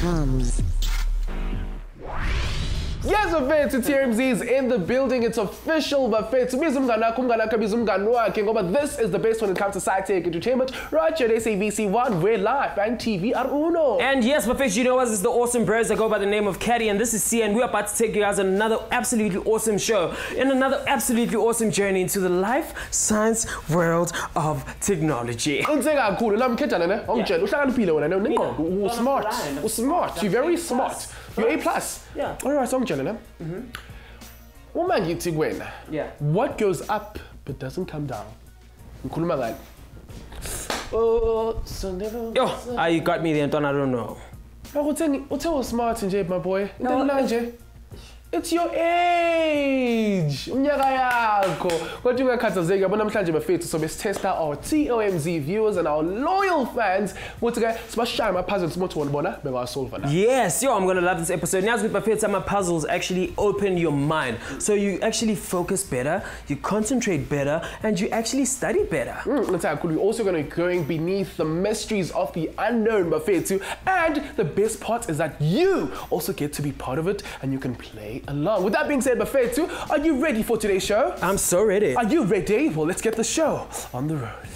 TOMz. Yes, to TOMz is in the building. It's official, but this is the best when it comes to sci-tech entertainment. Right here at SABC 1, we're live and TV are uno. And yes, Buffet, you know us, it's the awesome bros that go by the name of Caddy, and this is C, and we're about to take you guys on another absolutely awesome show and another absolutely awesome journey into the life science world of technology. Smart. You're very smart. You're A+. Yeah. All right, yeah. What goes up but doesn't come down? Yo, you got me there, Anton, I don't know. What's smart, my boy? It's your age. Unyaka yakho. Kodwa ungakhathazeki yabo namhlanje bafethu so besitesta our TOMz viewers and our loyal fans. Ukuthi ke sibashaya ama puzzles mothi wona bengasolve na. Yes, yo, I'm going to love this episode. Now with bafethu ama puzzles actually open your mind. So you actually focus better, you concentrate better, and you actually study better. We're also going to be going beneath the mysteries of the unknown bafethu, and the best part is that you also get to be part of it and you can play along. With that being said, Bafethu, are you ready for today's show? I'm so ready. Are you ready? Well, let's get the show on the road.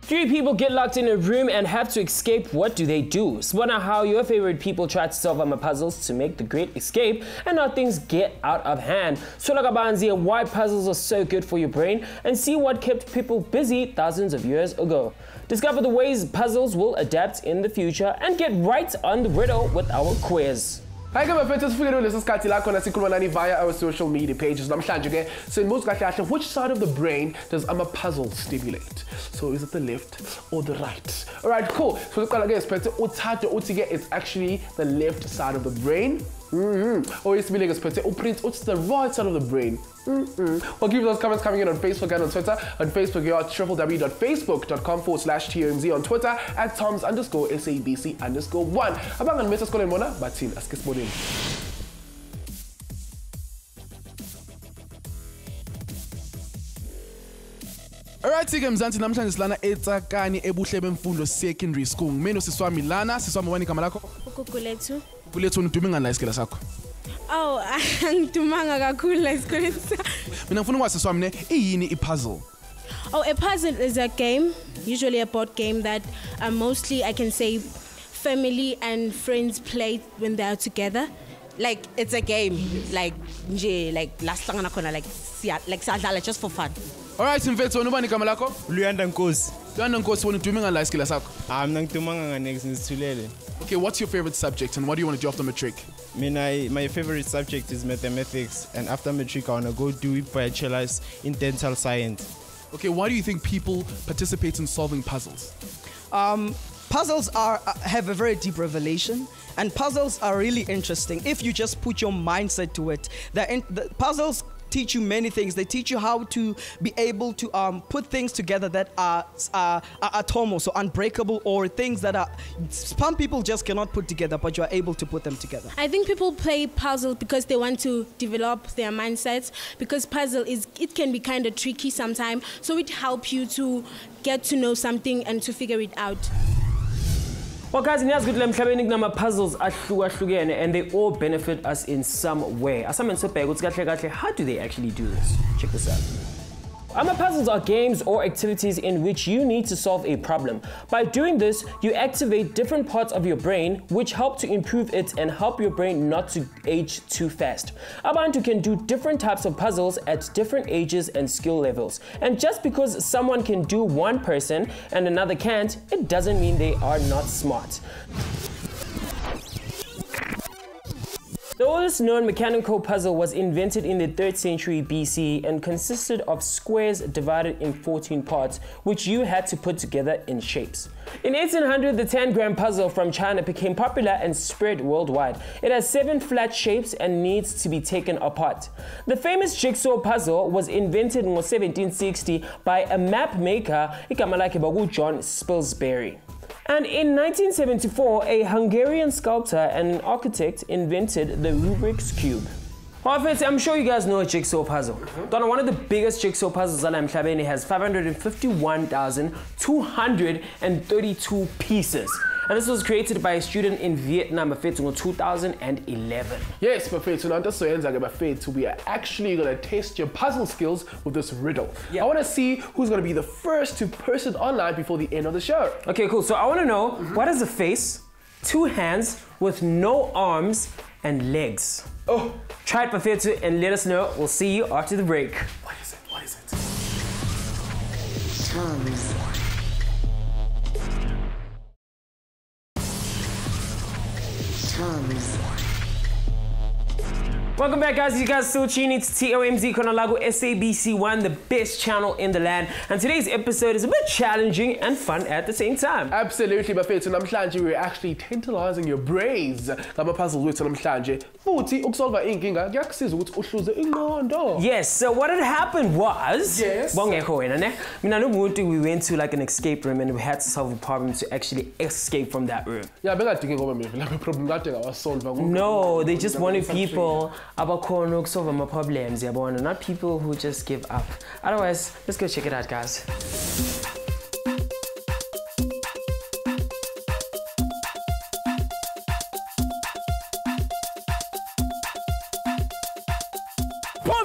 3 people get locked in a room and have to escape. What do they do? Spot out how your favorite people try to solve puzzles to make the great escape and how things get out of hand. So Lagabanzi, why puzzles are so good for your brain, and see what kept people busy thousands of years ago. Discover the ways puzzles will adapt in the future and get right on the riddle with our quiz. Hi guys, via our social media pages. So which side of the brain does a puzzle stimulate? So is it the left or the right? Alright, cool. So it's actually the left side of the brain. Or it's the right side of the brain. Well, keep those comments coming in on Facebook and on Twitter. On Facebook, you're at www.facebook.com/TOMz. On Twitter, at TOMz_SABC_1. Abang ang message ko lang muna, but sin askis mo din. Alright, Mzansi, namhlanje silana eTsakani ebuhle bemfundo secondary school. Mina siswami lana, siswami wani igama lakho? Ukulethu. Ukulethu udume ngani la isikole sakho? Oh, angidumanga kakhulu la isikole sakho. Mina ngifuna ukwazi siswami ne iyini ipuzzle? Oh, a puzzle is a game, usually a board game that mostly I can say family and friends play when they are together. Like it's a game, like last time like just for fun. Alright, Mfethu, ubani igama lakho? Luyanda Nkosi. Luyanda Nkosi, wena udume ngani la isikole sakho? Mina ngidumanga ngane sinithulele. Okay, what's your favorite subject and what do you want to do after matric? My favorite subject is mathematics, and after matric I want to go do it bachelor's in dental science. Okay, why do you think people participate in solving puzzles? Puzzles have a very deep revelation, and puzzles are really interesting if you just put your mindset to it. The puzzles teach you many things. They teach you how to be able to put things together that are atomal, so unbreakable, or things that some people just cannot put together, but you are able to put them together. I think people play puzzle because they want to develop their mindsets, because puzzle it can be kind of tricky sometimes, so it helps you to get to know something and to figure it out. Well guys, puzzles and they all benefit us in some way. How do they actually do this? Check this out. Puzzles are games or activities in which you need to solve a problem. By doing this, you activate different parts of your brain which help to improve it and help your brain not to age too fast. Abantu can do different types of puzzles at different ages and skill levels. And just because someone can do one person and another can't, it doesn't mean they are not smart. The oldest known mechanical puzzle was invented in the 3rd century BC and consisted of squares divided in 14 parts, which you had to put together in shapes. In 1800, the 10-gram puzzle from China became popular and spread worldwide. It has 7 flat shapes and needs to be taken apart. The famous jigsaw puzzle was invented in 1760 by a map maker, John Spilsbury. And in 1974, a Hungarian sculptor and an architect invented the Rubik's Cube. I'm sure you guys know a jigsaw puzzle. One of the biggest jigsaw puzzles on Mhlabeni has 551,232 pieces. and this was created by a student in Vietnam, Bafethu, in 2011. Yes, Bafethu, now this Bafethu, we are actually going to test your puzzle skills with this riddle. I want to see who's going to be the first to post it online before the end of the show. Okay, cool. So I want to know, what is a face, 2 hands with no arms and legs? Oh. Try it, Bafethu, and let us know. We'll see you after the break. What is it? What is it? TOMz. TOMz. Welcome back, guys. You guys still tuning to TOMz Konalago SABC 1, the best channel in the land. And today's episode is a bit challenging and fun at the same time. Absolutely, Bafethu. Namhlanje we're actually tantalizing your brains. Ngama-puzzle wethu namhlanje. Futhi ukusolva inkinga kuyakusiza ukuthi uhluze ingqondo. Yes, so what had happened was, yes, we went to like an escape room and we had to solve a problem to actually escape from that room. Yeah, bengadingi ngoba mina la problem kade ngawasolva. No, they just wanted people abakhona ukusolve ama problems, yabona, not people who just give up. Otherwise, let's go check it out, guys.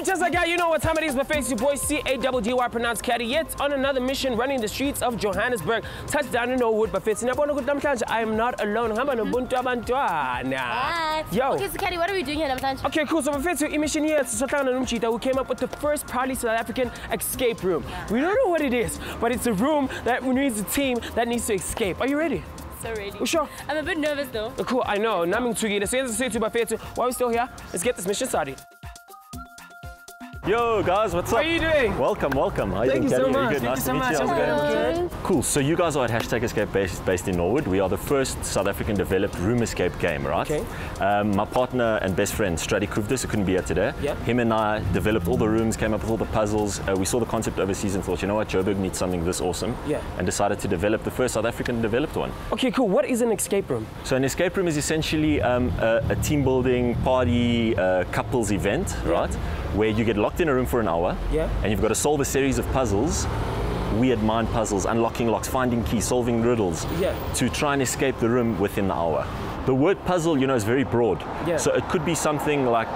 Just like that, you know what time it is, but face your boy C-A-double-D-Y, pronounced Caddy, yet on another mission running the streets of Johannesburg. Touchdown in Norwood, but face. I am not alone. Hi. Yo. Okay, so Caddy, what are we doing here, Namhlanje? Okay, cool. So for face your mission here, we came up with the first proudly South African escape room. We don't know what it is, but it's a room that needs a team that needs to escape. Are you ready? So ready. You sure? I'm a bit nervous though. Cool, I know. While we're still here, let's get this mission started. Yo guys, what's up? How are you doing? Welcome, welcome. How Thank you so much. Good? Nice to meet you. How's it going? Cool. So you guys are at #Escape based in Norwood. We are the first South African developed room escape game, right? Okay. My partner and best friend Strady Kuvdis, who couldn't be here today. Yep. Him and I developed all the rooms, came up with all the puzzles. We saw the concept overseas and thought, you know what, Joburg needs something this awesome. Yeah. And decided to develop the first South African developed one. Okay, cool. What is an escape room? So an escape room is essentially a team building party couples event, right? Where you get locked in a room for an hour, and you've got to solve a series of puzzles, weird mind puzzles, unlocking locks, finding keys, solving riddles, to try and escape the room within the hour. The word puzzle, you know, is very broad. So it could be something like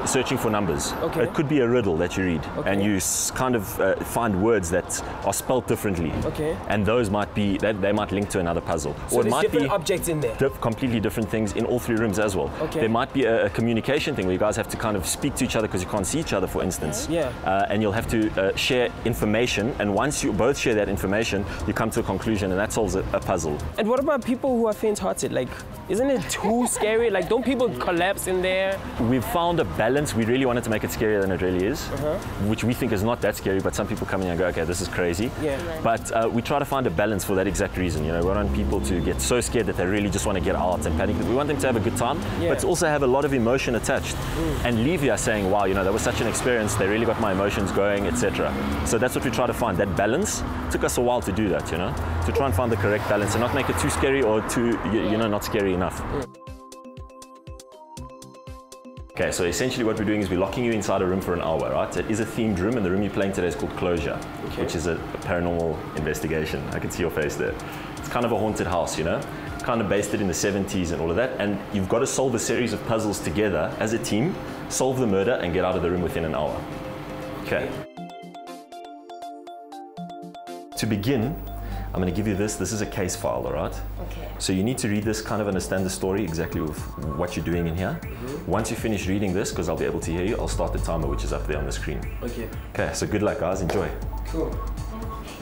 searching for numbers. Okay. It could be a riddle that you read, and you kind of find words that are spelled differently. Okay. And those might be, they might link to another puzzle. So or it there's might different be objects in there. Completely different things in all 3 rooms as well. Okay. There might be a communication thing where you guys have to kind of speak to each other because you can't see each other, for instance. And you'll have to share information, and once you both share that information, you come to a conclusion, and that solves a puzzle. And what about people who are faint-hearted? Like, isn't it too scary? Like, don't people collapse in there? We've found a balance. We really wanted to make it scarier than it really is, which we think is not that scary, but some people come in and go, okay, this is crazy. But we try to find a balance for that exact reason. You know, we don't want people to get so scared that they really just want to get out and panic. We want them to have a good time, but to also have a lot of emotion attached and leave here saying, wow, you know, that was such an experience. They really got my emotions going, etc. So that's what we try to find, that balance. It took us a while to do that, you know, to try and find the correct balance and not make it too scary or too, you know, not scary enough. Okay, so essentially what we're doing is we're locking you inside a room for an hour, right? It is a themed room, and the room you're playing today is called Closure, which is a paranormal investigation. I can see your face there. It's kind of a haunted house, you know? Kind of based it in the 70s and all of that, and you've got to solve a series of puzzles together as a team, solve the murder, and get out of the room within an hour. Okay. To begin, I'm going to give you this. This is a case file, all right? Okay. So you need to read this, kind of understand the story, exactly with what you're doing in here. Once you finish reading this, because I'll be able to hear you, I'll start the timer, which is up there on the screen. Okay, so good luck, guys. Enjoy. Cool.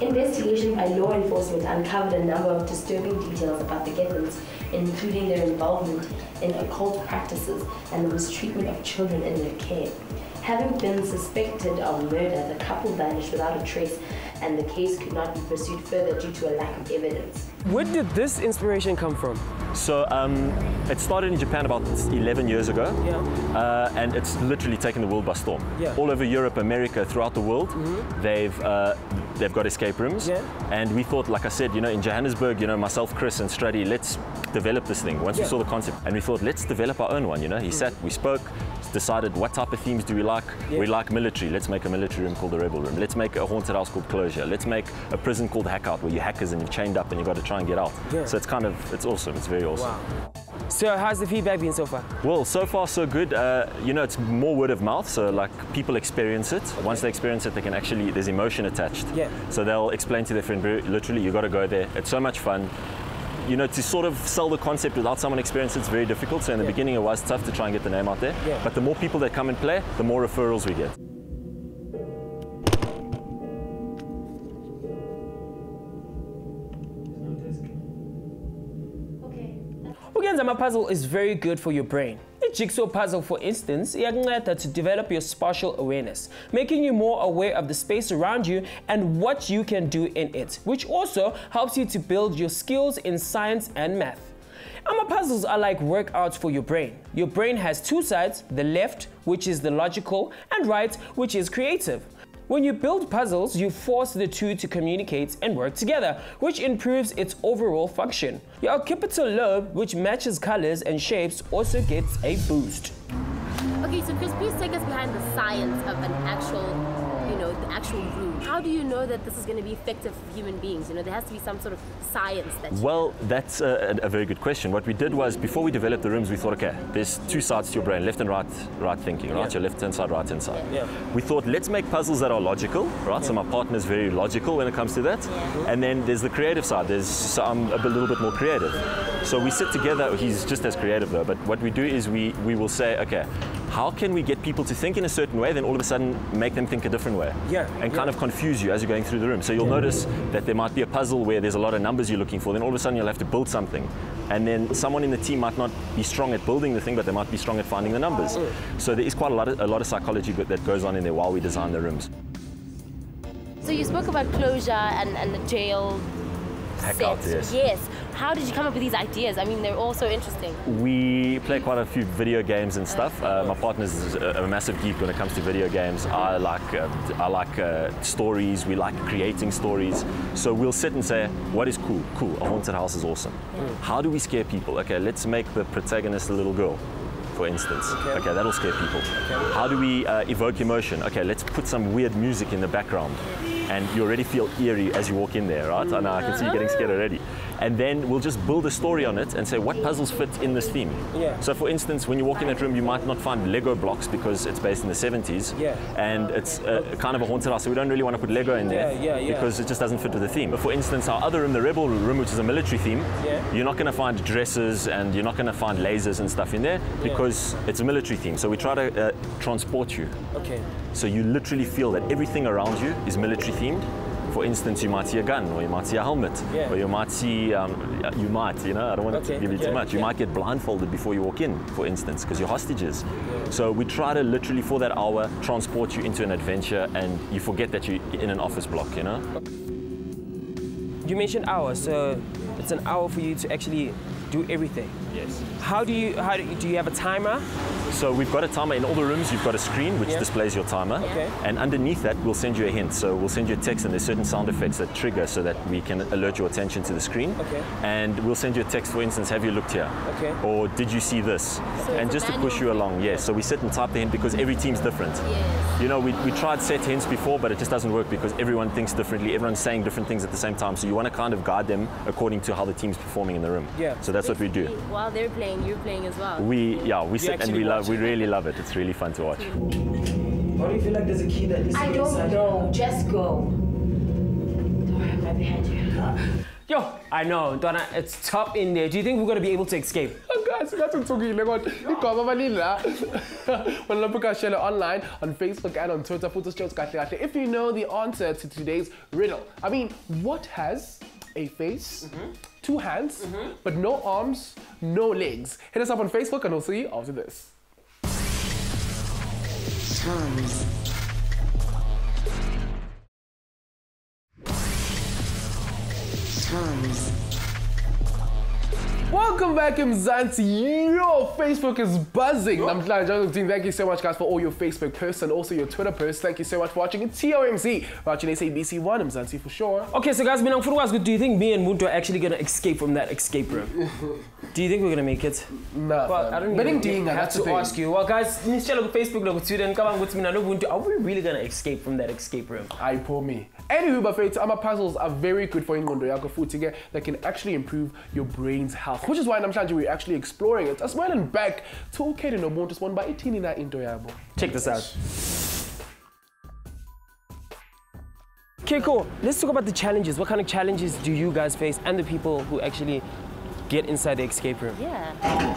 Investigation by law enforcement uncovered a number of disturbing details about the Gibbons, including their involvement in occult practices and the mistreatment of children in their care. Having been suspected of murder, the couple vanished without a trace, and the case could not be pursued further due to a lack of evidence. Where did this inspiration come from? So it started in Japan about 11 years ago, and it's literally taken the world by storm. All over Europe, America, throughout the world, they've got escape rooms, and we thought, like I said, you know, in Johannesburg, you know, myself, Chris, and Strady, let's develop this thing. Once we saw the concept, and we thought, let's develop our own one. You know, he sat, we spoke, decided what type of themes do we like. Yeah. We like military. Let's make a military room called the Rebel Room. Let's make a haunted house called Closure. Let's make a prison called Hackout, where you're hackers and you're chained up and you've got to try and get out. Yeah. So it's awesome. It's very awesome. Wow. So how's the feedback been so far? Well, so far so good. You know, it's more word of mouth, so like people experience it. Okay. Once they experience it, they can actually, there's emotion attached. Yeah. So they'll explain to their friend, literally, you got to go there. It's so much fun. You know, to sort of sell the concept without someone experiencing it's very difficult. So in the beginning, it was tough to try and get the name out there. Yeah. But the more people that come and play, the more referrals we get. Ukenzama puzzle is very good for your brain. A jigsaw puzzle, for instance, iyakunceda to develop your spatial awareness, making you more aware of the space around you and what you can do in it, which also helps you to build your skills in science and math. Puzzles are like workouts for your brain. Your brain has two sides, the left, which is the logical, and right, which is creative. When you build puzzles, you force the two to communicate and work together, which improves its overall function. Your occipital lobe, which matches colors and shapes, also gets a boost. Okay, so Chris, please take us behind the science of an actual, the actual room. How do you know that this is going to be effective for human beings? There has to be some sort of science that Well, that's a very good question. What we did was, before we developed the rooms, we thought, okay, there's two sides to your brain, left and right thinking, right? Your left-hand side, right-hand side. Yeah. We thought, let's make puzzles that are logical, right? So my partner's very logical when it comes to that. And then there's the creative side. So I'm a little bit more creative. So we sit together, he's just as creative though, but what we do is we will say, okay, how can we get people to think in a certain way, then all of a sudden make them think a different way? Yeah. And kind of confuse you as you're going through the room. So you'll notice that there might be a puzzle where there's a lot of numbers you're looking for, then all of a sudden you'll have to build something. And then someone in the team might not be strong at building the thing, but they might be strong at finding the numbers. So there is quite a lot of psychology that goes on in there while we design the rooms. So you spoke about Closure and the jail Hackout, set. yes. How did you come up with these ideas? I mean, they're all so interesting. We play quite a few video games and stuff. My partner's a massive geek when it comes to video games. I like stories. We like creating stories. So we'll sit and say, what is cool? Cool, a haunted house is awesome. How do we scare people? Okay, let's make the protagonist a little girl, for instance. Okay, that'll scare people. How do we evoke emotion? Okay, let's put some weird music in the background. And you already feel eerie as you walk in there, right? I know, I can see you getting scared already. And then we'll just build a story on it and say, what puzzles fit in this theme? Yeah. So for instance, when you walk in that room, you might not find Lego blocks because it's based in the 70s. Yeah. And it's kind of a haunted house, so we don't really want to put Lego in there because it just doesn't fit with the theme. But for instance, our other room, the Rebel Room, which is a military theme, you're not going to find dresses and you're not going to find lasers and stuff in there because it's a military theme. So we try to transport you. Okay. So you literally feel that everything around you is military themed. For instance, you might see a gun, or you might see a helmet, or you might see, I don't want to give you too much. You might get blindfolded before you walk in, for instance, because you're hostages. So we try to literally, for that hour, transport you into an adventure, and you forget that you're in an office block, You mentioned hour, so it's an hour for you to actually do everything. Yes. Do you have a timer? So we've got a timer in all the rooms. You've got a screen which displays your timer, and underneath that we'll send you a hint. So we'll send you a text, and there's certain sound effects that trigger so that we can alert your attention to the screen. And we'll send you a text, for instance, have you looked here? Or did you see this? And just to push you along, So we sit and type the hint because every team's different. We tried set hints before, but it just doesn't work because everyone thinks differently. Everyone's saying different things at the same time. So you want to kind of guide them according to how the team's performing in the room. So that's what we do. While they're playing, you're playing as well. We sit and we really love it. It's really fun to watch. Why do you feel like there's a key that needs to I be don't inside? know. Just go. Don't worry, I'm right behind you. Yo, I know, Donna, it's top in there. Do you think we're going to be able to escape? Guys, share it online on Facebook and on Twitter. If you know the answer to today's riddle, I mean, what has a face, two hands, but no arms, no legs? Hit us up on Facebook and we'll see you after this. TOMz. TOMz. Welcome back, Mzansi. Your Facebook is buzzing. Thank you so much, guys, for all your Facebook posts and also your Twitter posts. Thank you so much for watching TOMz, watching SABC 1, Mzansi for sure. Okay, so guys, do you think me and Muntu are actually going to escape from that escape room? Do you think we're going to make it? No. Well, I don't even have to ask you. Well, guys, Facebook, are we really going to escape from that escape room? I pour me. Anywho, but our puzzles are very good for Ingondo Yako food to get that can actually improve your brain's health, which is why we're actually exploring it as well and back to okay no more just one by 18 in that into yabo. Check this out. Okay, cool. Let's talk about the challenges. What kind of challenges do you guys face and the people who actually get inside the escape room? Yeah.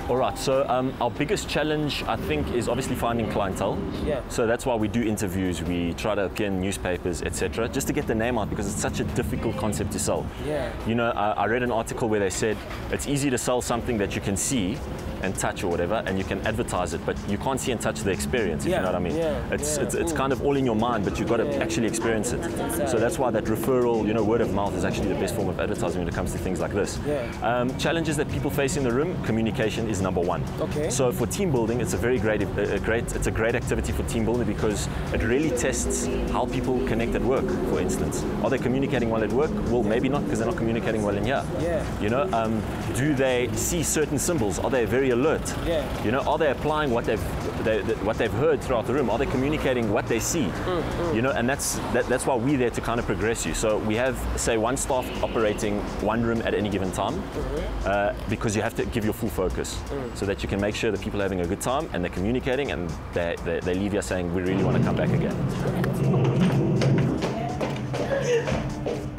All right, so our biggest challenge, I think, is obviously finding clientele. Yeah. So that's why we do interviews, we try to appear in newspapers, etc., just to get the name out because it's such a difficult concept to sell. Yeah. You know, I read an article where they said it's easy to sell something that you can see and touch or whatever, and you can advertise it, but you can't see and touch the experience, if you know what I mean. It's kind of all in your mind, but you've got to actually experience it. So that's why that referral, you know, word of mouth is actually the best form of advertising when it comes to things like this. Challenges that people face in the room, communication is number one. Okay. So for team building, it's a very great activity for team building because it really tests how people connect at work, for instance. Are they communicating well at work? Well, maybe not because they're not communicating well in here. You know, do they see certain symbols? Are they very alert? You know, are they applying what they've heard throughout the room? Are they communicating what they see? You know, and that's why we're there to kind of progress you. So we have, say, one staff operating one room at any given time, because you have to give your full focus so that you can make sure that people are having a good time and they're communicating and they leave here saying, we really want to come back again.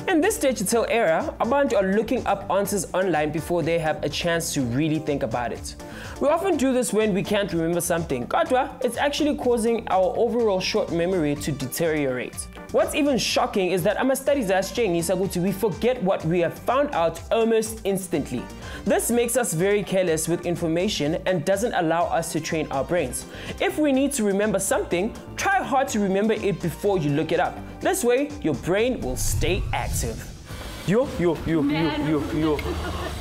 In this digital era, abantu are looking up answers online before they have a chance to really think about it. We often do this when we can't remember something. Kodwa, it's actually causing our overall short memory to deteriorate. What's even shocking is that our studies we forget what we have found out almost instantly. This makes us very careless with information and doesn't allow us to train our brains. If we need to remember something, try hard to remember it before you look it up. This way, your brain will stay active. Yo.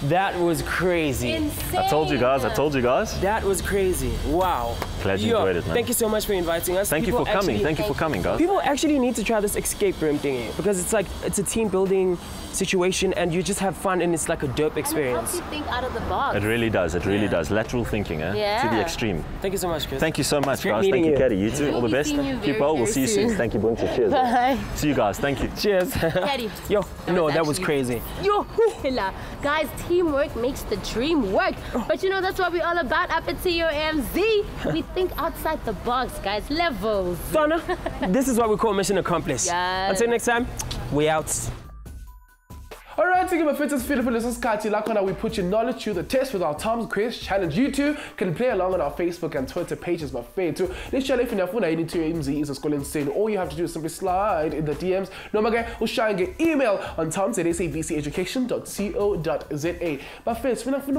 That was crazy. Insane. I told you guys. That was crazy. Wow. Glad you enjoyed it, man. Thank you so much for inviting us. Thank you for coming, guys. People actually need to try this escape room thingy because it's a team building situation and you just have fun and it's like a dope experience. And it helps you think out of the box. It really does. Lateral thinking, eh? Yeah. To the extreme. Thank you so much, Chris. Thank you so much, Great guys. Thank you, meeting Katie. You too. All the best. Keep well. We'll see you soon. Thank you, Bunta. Cheers. Bye. See you guys. Thank you. Cheers. Katie. Yo, that was crazy. Yo, guys, teamwork makes the dream work. But you know, that's what we're all about up at TOMz. We think outside the box, guys. Levels. Donna, this is what we call mission accomplished. Yes. Until next time, we out. Alright, thank you for this we put your knowledge to the test with our TOMz quiz challenge. You too can play along on our Facebook and Twitter pages, but fair too. This challenge if you is a school insane. All you have to do is simply slide in the DMs. No matter or shine get email on TOMz at sabceducation.co.za. But first, we also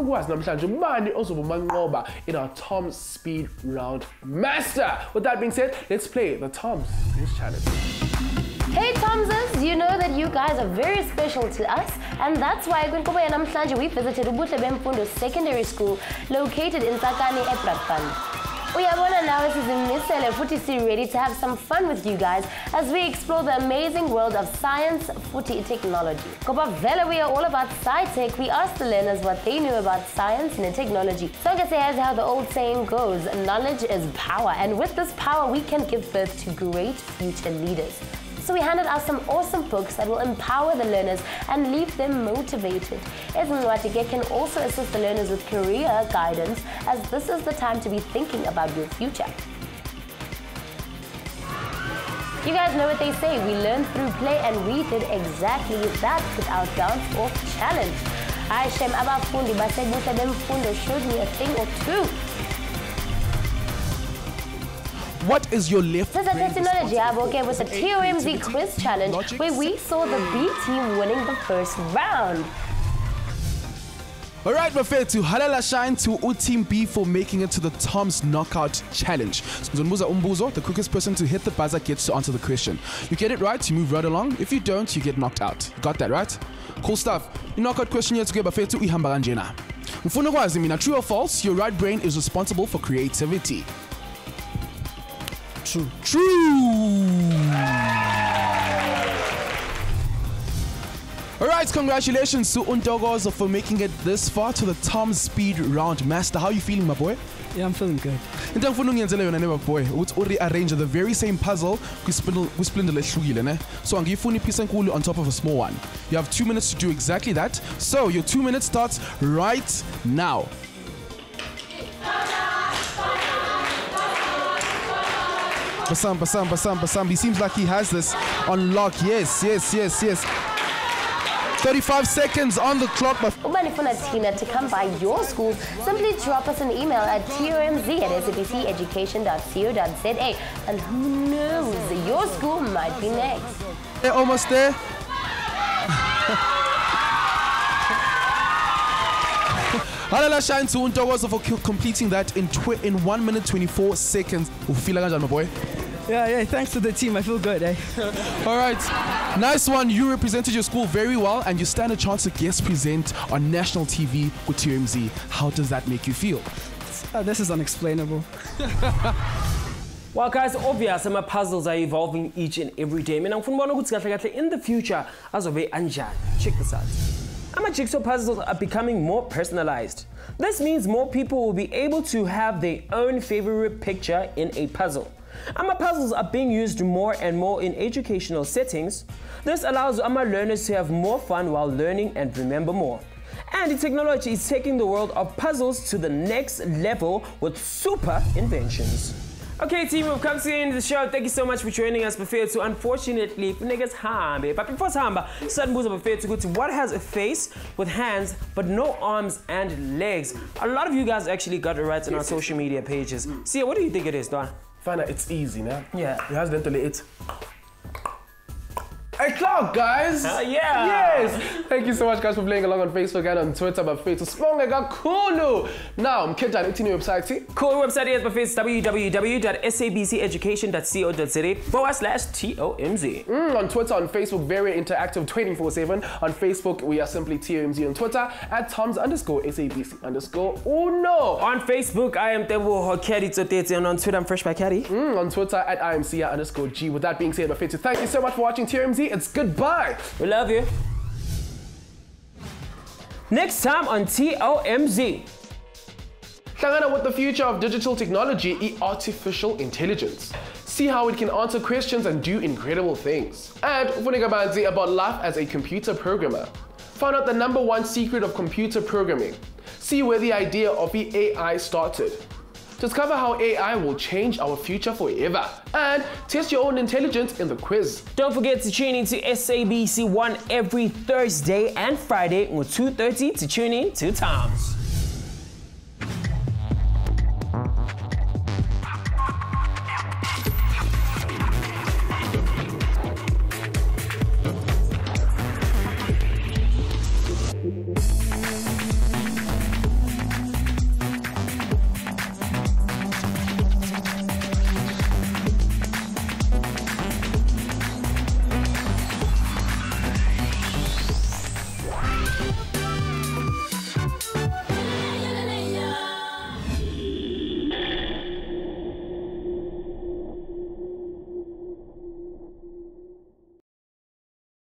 in our TOMz Speed Round Master. With that being said, let's play the TOMz quiz challenge. Hey TOMzers, you know that you guys are very special to us, and that's why we visited Ubuhle Bemfundo Secondary School located in Tsakani eBrakpan. Uyabona now is in futhi ready to have some fun with you guys as we explore the amazing world of science, futhi technology. Koba vele we are all about sci-tech. We asked the learners what they knew about science and technology. So I guess here's how the old saying goes, knowledge is power, and with this power we can give birth to great future leaders. So we handed out some awesome books that will empower the learners and leave them motivated. Ezinwatike can also assist the learners with career guidance, as this is the time to be thinking about your future. You guys know what they say, we learn through play, and we did exactly that with our dance off challenge. Aishem Abafundi Basebuhle Bemfundo showed me a thing or two. What is your left This is a technology okay, with the TOMz quiz challenge where we saw the B team winning the first round. Alright, Mafetu, halala shine to Team B for making it to the TOMz Knockout Challenge. Mzunbuza Umbuzo, the quickest person to hit the buzzer, gets to answer the question. You get it right, you move right along. If you don't, you get knocked out. Got that right? Cool stuff. The knockout question here to get Mafetu Ihambaranjena. Ngifuna ukwazi mina, true or false, your right brain is responsible for creativity. True. True. Alright, congratulations to Untogozo for making it this far to the TOMz Speed Round Master. How are you feeling, my boy? Yeah, I'm feeling good. Into ngifuna ungiyenzele yona neba boy ukuthi rearrange the very same puzzle kwispindle ehlukile ne. So angiyifuni ipiece enkulu on top of a small one. You have 2 minutes to do exactly that. So your 2 minutes starts right now. Basam. He seems like he has this on lock. Yes. 35 seconds on the clock. Ubanifuna Tina to come by your school, simply drop us an email at tomz@sabceducation.co.za, and who knows, your school might be next. They're almost there. Halala shine to Untogozo for completing that in 1 minute 24 seconds. Ufila kanjani, my boy? Yeah, thanks to the team. I feel good, eh? All right, nice one. You represented your school very well, and you stand a chance to guest present on national TV with TOMz. How does that make you feel? This is unexplainable. Well, guys, obvious, some puzzles are evolving each and every day. In the future, check this out. Jigsaw puzzles are becoming more personalized. This means more people will be able to have their own favorite picture in a puzzle. Puzzles are being used more and more in educational settings. This allows learners to have more fun while learning and remember more. And the technology is taking the world of puzzles to the next level with super inventions. Okay, team, we've come to the end of the show. Thank you so much for joining us. But unfortunately, niggas hambe. But before hamba, sudden booze of to go to what has a face with hands but no arms and legs. A lot of you guys actually got it right on our social media pages. See, what do you think it is, Don? Find out it's easy, man. Yeah. It has them to let it. Hey, Clark, guys! Yeah! Yes! Thank you so much, guys, for playing along on Facebook and on Twitter. But Facebook, cool. Now, I'm Kejan. It's in your website. Cool website is www.sabceducation.co.za/TOMz. On Twitter, on Facebook, very interactive 24/7. On Facebook, we are simply TOMz. On Twitter, at TOMz_SABC_Uno. On Facebook, I am Tebo Hokeri Totete, and on Twitter, I'm Fresh by Caddy. On Twitter, at IMCA_G. With that being said, thank you so much for watching TOMz. It's goodbye. We love you. Next time on TOMz. Hlangana with the future of digital technology, artificial intelligence. See how it can answer questions and do incredible things. And ufuneka about life as a computer programmer. Find out the #1 secret of computer programming. See where the idea of the AI started. Discover how AI will change our future forever. And test your own intelligence in the quiz. Don't forget to tune in to SABC 1 every Thursday and Friday at 2:30 to tune in to TOMz.